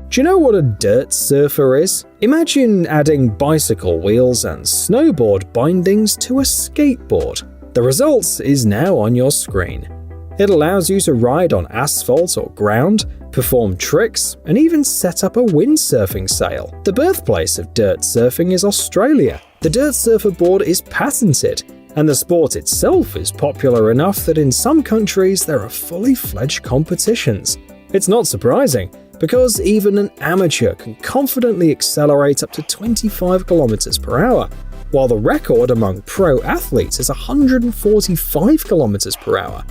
Do you know what a dirt surfer is? Imagine adding bicycle wheels and snowboard bindings to a skateboard. The result is now on your screen. It allows you to ride on asphalt or ground, perform tricks, and even set up a windsurfing sail. The birthplace of dirt surfing is Australia. The dirt surfer board is patented, and the sport itself is popular enough that in some countries there are fully fledged competitions. It's not surprising, because even an amateur can confidently accelerate up to 25 km per hour, while the record among pro athletes is 145 km per hour.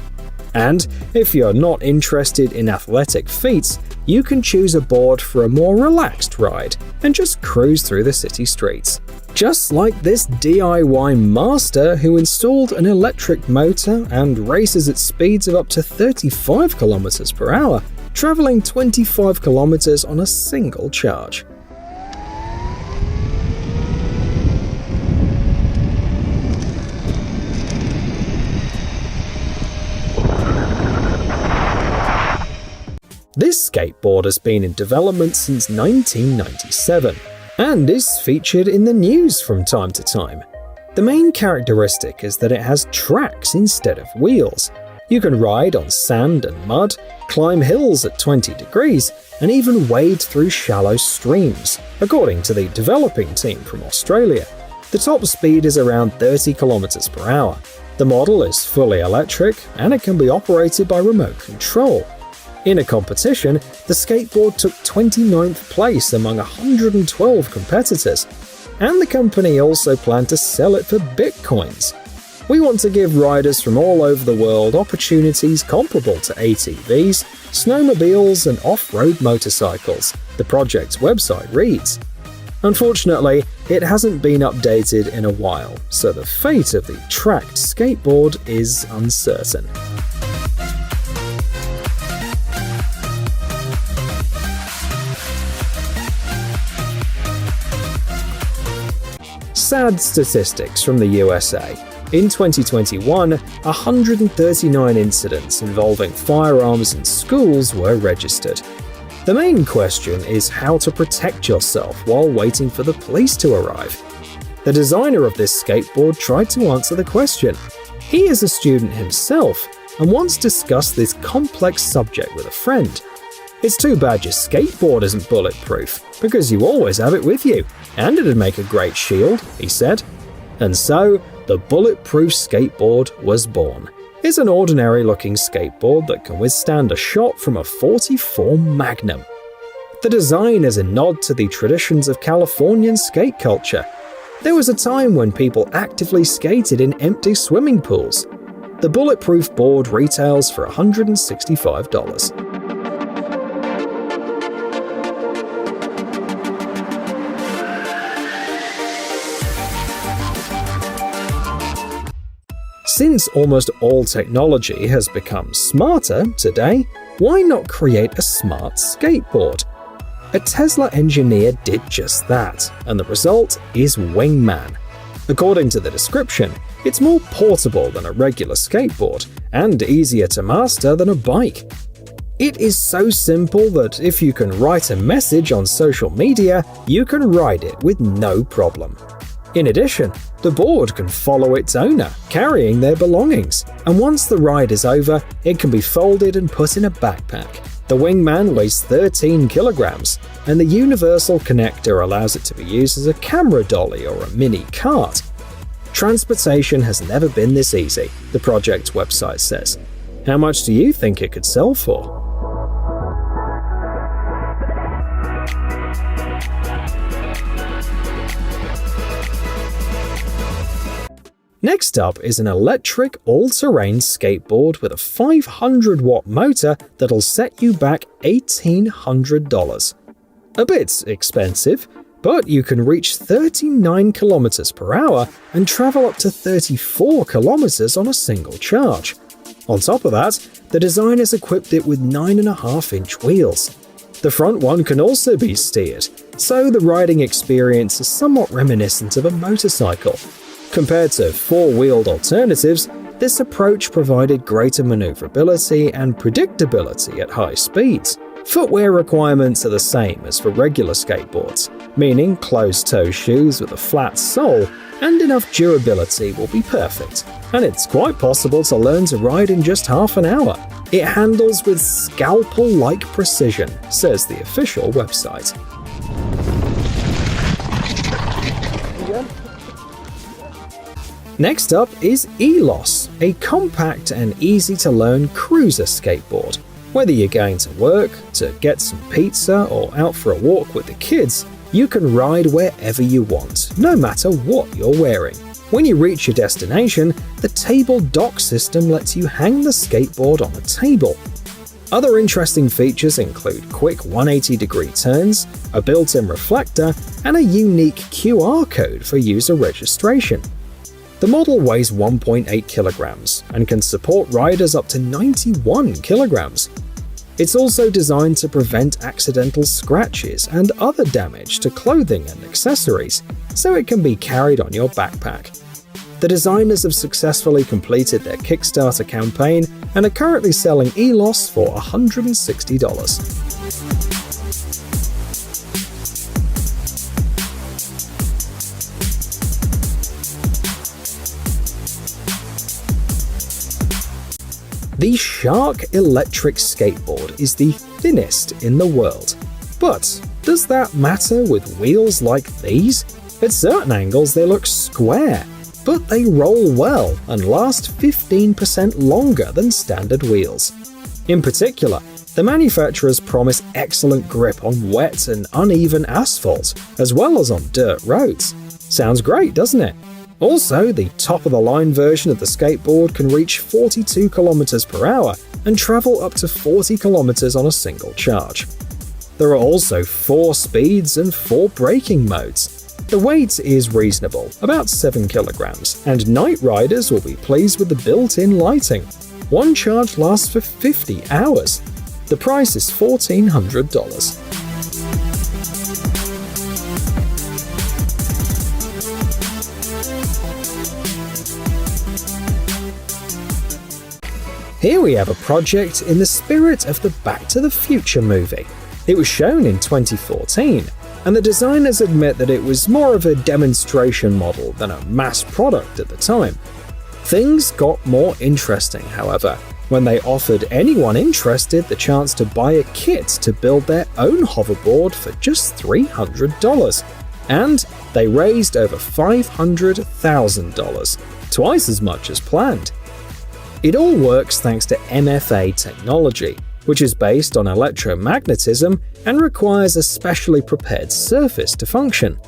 And if you're not interested in athletic feats, you can choose a board for a more relaxed ride and just cruise through the city streets. Just like this DIY master who installed an electric motor and races at speeds of up to 35 km per hour, traveling 25 km on a single charge. This skateboard has been in development since 1997 and is featured in the news from time to time. The main characteristic is that it has tracks instead of wheels. You can ride on sand and mud, climb hills at 20 degrees, and even wade through shallow streams, according to the developing team from Australia. The top speed is around 30 km per hour. The model is fully electric and it can be operated by remote control. In a competition, the skateboard took 29th place among 112 competitors, and the company also planned to sell it for bitcoins. We want to give riders from all over the world opportunities comparable to ATVs, snowmobiles, and off-road motorcycles, the project's website reads. Unfortunately, it hasn't been updated in a while, so the fate of the tracked skateboard is uncertain. Sad statistics from the USA. In 2021, 139 incidents involving firearms in schools were registered. The main question is how to protect yourself while waiting for the police to arrive. The designer of this skateboard tried to answer the question. He is a student himself and once discussed this complex subject with a friend. It's too bad your skateboard isn't bulletproof, because you always have it with you, and it'd make a great shield, he said. And so, the bulletproof skateboard was born. It's an ordinary-looking skateboard that can withstand a shot from a .44 Magnum. The design is a nod to the traditions of Californian skate culture. There was a time when people actively skated in empty swimming pools. The bulletproof board retails for $165. Since almost all technology has become smarter today, why not create a smart skateboard? A Tesla engineer did just that, and the result is Wingman. According to the description, it's more portable than a regular skateboard, and easier to master than a bike. It is so simple that if you can write a message on social media, you can ride it with no problem. In addition, the board can follow its owner, carrying their belongings, and once the ride is over, it can be folded and put in a backpack. The Wingman weighs 13 kilograms, and the universal connector allows it to be used as a camera dolly or a mini cart. Transportation has never been this easy, the project's website says. How much do you think it could sell for? Next up is an electric all-terrain skateboard with a 500-watt motor that'll set you back $1,800. A bit expensive, but you can reach 39 km per hour and travel up to 34 km on a single charge. On top of that, the designers equipped it with 9.5-inch wheels. The front one can also be steered, so the riding experience is somewhat reminiscent of a motorcycle. Compared to four-wheeled alternatives, this approach provided greater maneuverability and predictability at high speeds. Footwear requirements are the same as for regular skateboards, meaning closed-toe shoes with a flat sole and enough durability will be perfect. And it's quite possible to learn to ride in just half an hour. It handles with scalpel-like precision, says the official website. Next up is ELOS, a compact and easy-to-learn cruiser skateboard. Whether you're going to work, to get some pizza, or out for a walk with the kids, you can ride wherever you want, no matter what you're wearing. When you reach your destination, the table dock system lets you hang the skateboard on a table. Other interesting features include quick 180-degree turns, a built-in reflector, and a unique QR code for user registration. The model weighs 1.8 kilograms and can support riders up to 91 kilograms. It's also designed to prevent accidental scratches and other damage to clothing and accessories, so it can be carried on your backpack. The designers have successfully completed their Kickstarter campaign and are currently selling ELOS for $160. The Shark electric skateboard is the thinnest in the world. But does that matter with wheels like these? At certain angles they look square, but they roll well and last 15% longer than standard wheels. In particular, the manufacturers promise excellent grip on wet and uneven asphalt, as well as on dirt roads. Sounds great, doesn't it? Also, the top-of-the-line version of the skateboard can reach 42 km per hour and travel up to 40 km on a single charge. There are also 4 speeds and 4 braking modes. The weight is reasonable, about 7 kilograms, and night riders will be pleased with the built-in lighting. One charge lasts for 50 hours. The price is $1,400. Here we have a project in the spirit of the Back to the Future movie. It was shown in 2014, and the designers admit that it was more of a demonstration model than a mass product at the time. Things got more interesting, however, when they offered anyone interested the chance to buy a kit to build their own hoverboard for just $300. And they raised over $500,000, twice as much as planned. It all works thanks to MFA technology, which is based on electromagnetism and requires a specially prepared surface to function.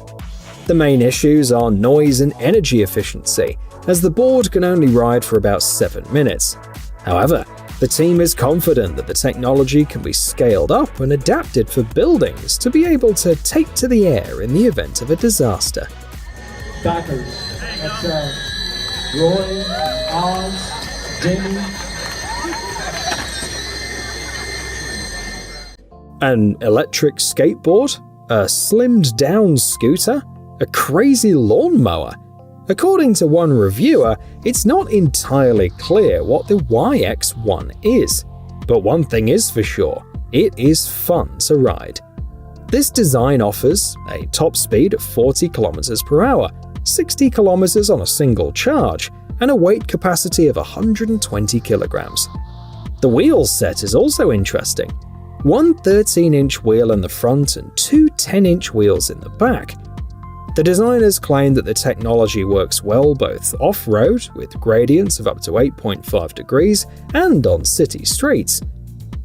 The main issues are noise and energy efficiency, as the board can only ride for about 7 minutes. However, the team is confident that the technology can be scaled up and adapted for buildings to be able to take to the air in the event of a disaster. Backers, that's Roy, Oz, Jamie. An electric skateboard? A slimmed-down scooter? A crazy lawnmower? According to one reviewer, it's not entirely clear what the YX1 is. But one thing is for sure, it is fun to ride. This design offers a top speed of 40 km per hour, 60 km on a single charge, and a weight capacity of 120 kilograms. The wheel set is also interesting. One 13-inch wheel in the front and 2 10-inch wheels in the back. The designers claim that the technology works well both off-road, with gradients of up to 8.5 degrees, and on city streets.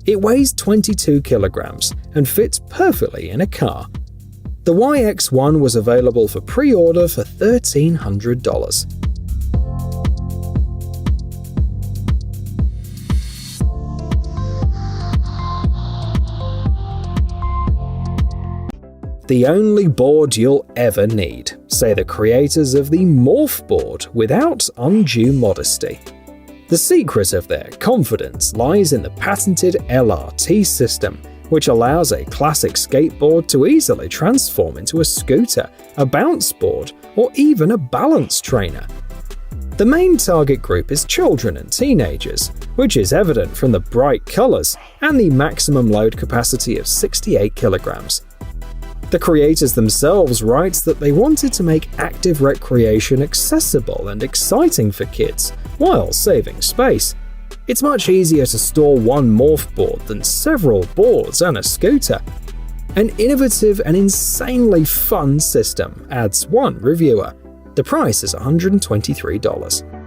It weighs 22 kilograms and fits perfectly in a car. The YX1 was available for pre-order for $1,300. The only board you'll ever need, say the creators of the Morph board without undue modesty. The secret of their confidence lies in the patented LRT system, which allows a classic skateboard to easily transform into a scooter, a bounce board, or even a balance trainer. The The main target group is children and teenagers, which is evident from the bright colors and the maximum load capacity of 68 kilograms. The creators themselves write that they wanted to make active recreation accessible and exciting for kids, while saving space. It's much easier to store one morph board than several boards and a scooter. An innovative and insanely fun system, adds one reviewer. The price is $123.